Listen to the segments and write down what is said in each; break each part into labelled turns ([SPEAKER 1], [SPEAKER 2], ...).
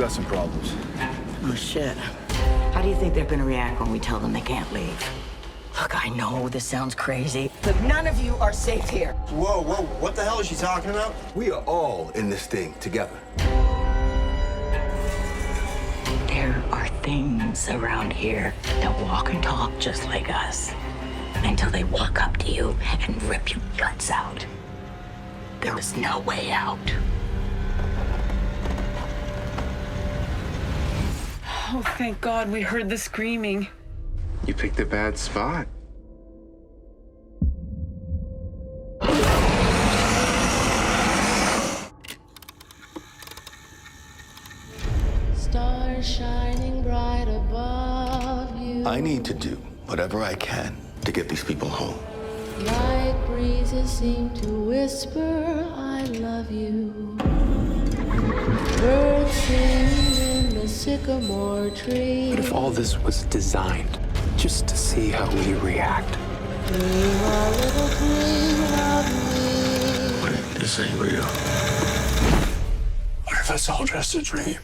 [SPEAKER 1] got some problems.
[SPEAKER 2] Oh, shit. How do you think they're gonna react when we tell them they can't leave? Look, I know this sounds crazy, but none of you are safe here.
[SPEAKER 3] Whoa, what the hell is she talking about?
[SPEAKER 4] We are all in this thing together.
[SPEAKER 2] There are things around here that walk and talk just like us until they walk up to you and rip your guts out. There is no way out.
[SPEAKER 5] Oh, thank God we heard the screaming.
[SPEAKER 6] You picked a bad spot.
[SPEAKER 7] Stars shining bright above you.
[SPEAKER 4] I need to do whatever I can to get these people home.
[SPEAKER 7] Light breezes seem to whisper, I love you. Birds sing in the sycamore tree.
[SPEAKER 6] What if all this was designed just to see how we react?
[SPEAKER 7] Dream a little dream of me.
[SPEAKER 4] What if this ain't real?
[SPEAKER 6] What if it's all just a dream?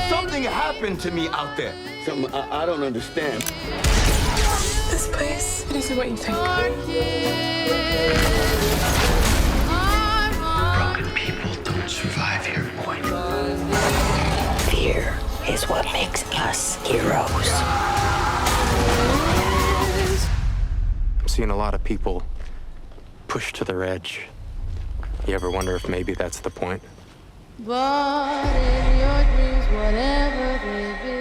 [SPEAKER 4] Something happened to me out there. Something I don't understand.
[SPEAKER 5] This place, it isn't what you think.
[SPEAKER 4] Broken people don't survive here, boy.
[SPEAKER 2] Fear is what makes us heroes.
[SPEAKER 6] I'm seeing a lot of people pushed to their edge. You ever wonder if maybe that's the point?
[SPEAKER 7] But in your dreams, whatever they be,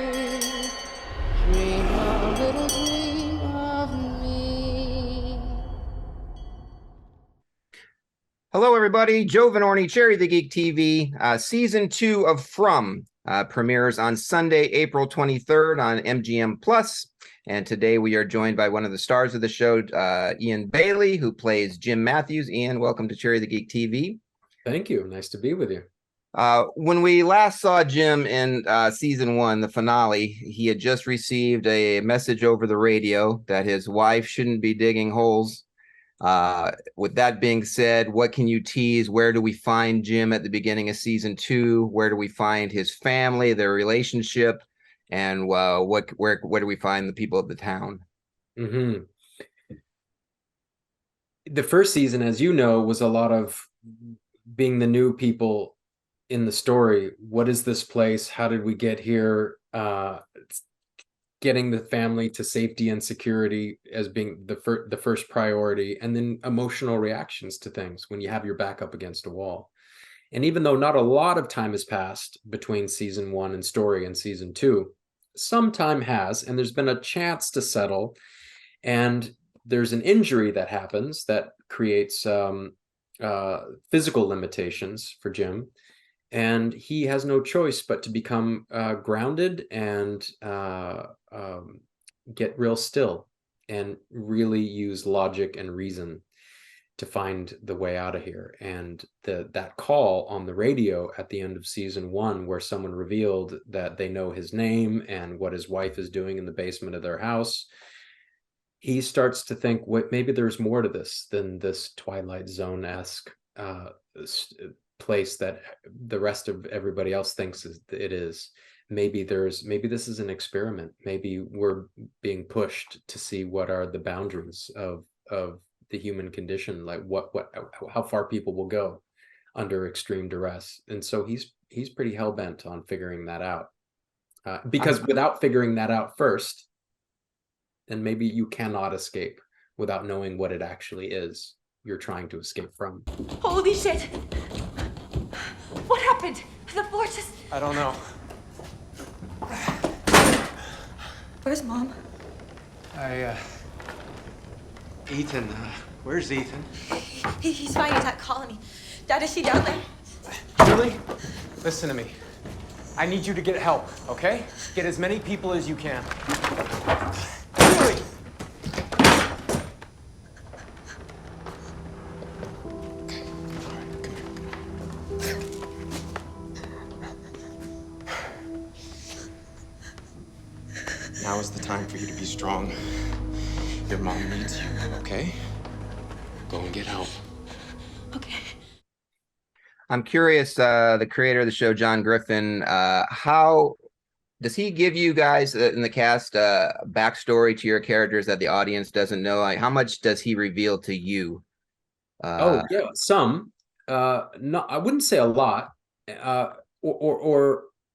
[SPEAKER 7] dream a little dream of me.
[SPEAKER 8] Hello, everybody. Joe Vanourney, Cherry the Geek TV. Season 2 of From premieres on Sunday, April 23rd on MGM Plus. And today we are joined by one of the stars of the show, Eion Bailey, who plays Jim Matthews. Eion, welcome to Cherry the Geek TV.
[SPEAKER 9] Thank you. Nice to be with you.
[SPEAKER 8] When we last saw Jim in season 1, the finale, he had just received a message over the radio that his wife shouldn't be digging holes. With that being said, what can you tease? Where do we find Jim at the beginning of season 2? Where do we find his family, their relationship, and where do we find the people of the town?
[SPEAKER 9] Mm-hmm. The first season, as you know, was a lot of being the new people in the story. What is this place? How did we get here? Getting the family to safety and security as being the first priority, and then emotional reactions to things when you have your back up against a wall. And even though not a lot of time has passed between season 1 and story and season 2, some time has, and there's been a chance to settle, and there's an injury that happens that creates physical limitations for Jim. And he has no choice but to become grounded and get real still and really use logic and reason to find the way out of here. And that call on the radio at the end of season 1, where someone revealed that they know his name and what his wife is doing in the basement of their house, he starts to think, wait, maybe there's more to this than this Twilight Zone-esque place that the rest of everybody else thinks it is. Maybe this is an experiment. Maybe we're being pushed to see what are the boundaries of the human condition, like how far people will go under extreme duress. And so he's pretty hell-bent on figuring that out, because without figuring that out first, then maybe you cannot escape without knowing what it actually is you're trying to escape from.
[SPEAKER 5] Holy shit! What happened? The floor just...
[SPEAKER 6] I don't know.
[SPEAKER 5] Where's Mom?
[SPEAKER 6] Ethan, where's Ethan?
[SPEAKER 5] He's fine. He's at Colony. Dad, is she down there?
[SPEAKER 10] Really? Listen to me. I need you to get help, okay? Get as many people as you can. Really? Now is the time for you to be strong. Your mom needs you, okay? Go and get help.
[SPEAKER 5] Okay.
[SPEAKER 8] I'm curious, the creator of the show, John Griffin, how does he give you guys in the cast backstory to your characters that the audience doesn't know? Like, how much does he reveal to you?
[SPEAKER 9] Oh yeah, some. No, I wouldn't say a lot.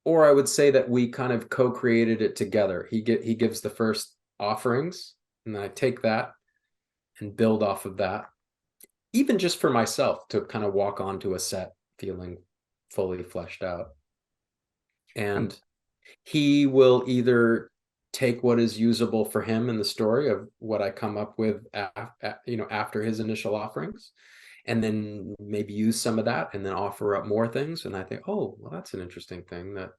[SPEAKER 9] Or I would say that we kind of co-created it together. He gives the first offerings, and then I take that and build off of that. Even just for myself to kind of walk onto a set feeling fully fleshed out. And he will either take what is usable for him in the story of what I come up with, after his initial offerings, and then maybe use some of that and then offer up more things. And I think, oh, well, that's an interesting thing that,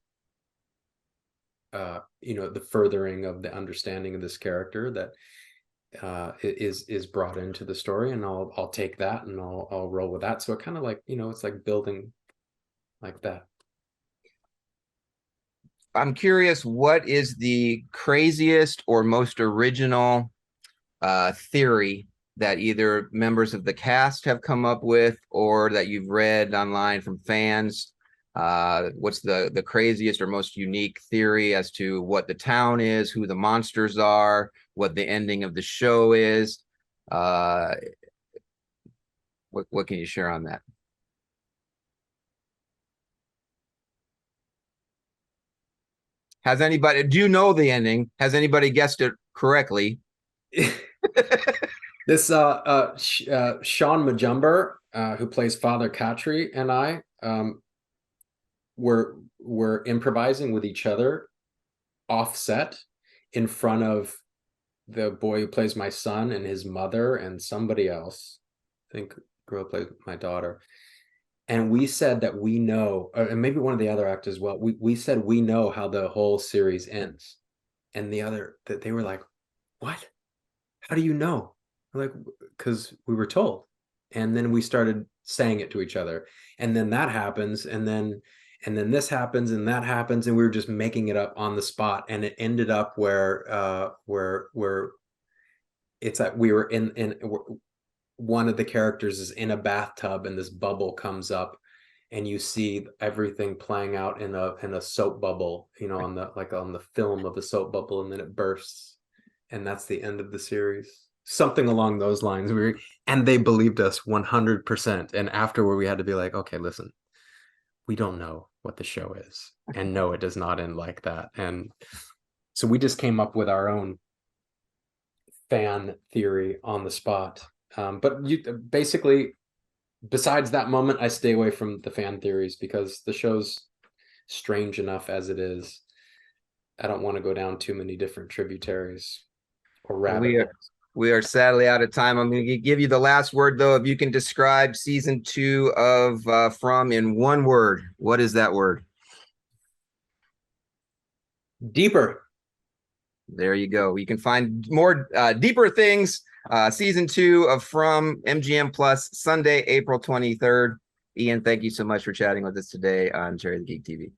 [SPEAKER 9] the furthering of the understanding of this character that is brought into the story, and I'll take that and I'll roll with that. So it kind of like, it's like building like that.
[SPEAKER 8] I'm curious, what is the craziest or most original theory that either members of the cast have come up with or that you've read online from fans? What's the craziest or most unique theory as to what the town is, who the monsters are, what the ending of the show is? What can you share on that? Do you know the ending? Has anybody guessed it correctly?
[SPEAKER 9] This Sean Majumber, who plays Father Katri, and I were improvising with each other offset in front of the boy who plays my son and his mother and somebody else. I think girl plays my daughter. And we said that we know, and maybe one of the other actors as well, we said we know how the whole series ends. And they were like, what? How do you know? We're like, because we were told. And then we started saying it to each other. And then that happens, and then this happens, and that happens, and we were just making it up on the spot. And it ended up where it's like we were in one of the characters is in a bathtub, and this bubble comes up, and you see everything playing out in a soap bubble, on the film of a soap bubble, and then it bursts, and that's the end of the series. Something along those lines. And they believed us 100%. And afterward, we had to be like, okay, listen, we don't know what the show is, and no, it does not end like that. And so we just came up with our own fan theory on the spot. But basically, besides that moment, I stay away from the fan theories because the show's strange enough as it is. I don't want to go down too many different tributaries or rabbit holes.
[SPEAKER 8] We are sadly out of time. I'm going to give you the last word, though. If you can describe season 2 of From in one word, what is that word?
[SPEAKER 9] Deeper.
[SPEAKER 8] There you go. You can find more deeper things. Season 2 of From MGM Plus, Sunday, April 23rd. Eion, thank you so much for chatting with us today on Cherry the Geek TV.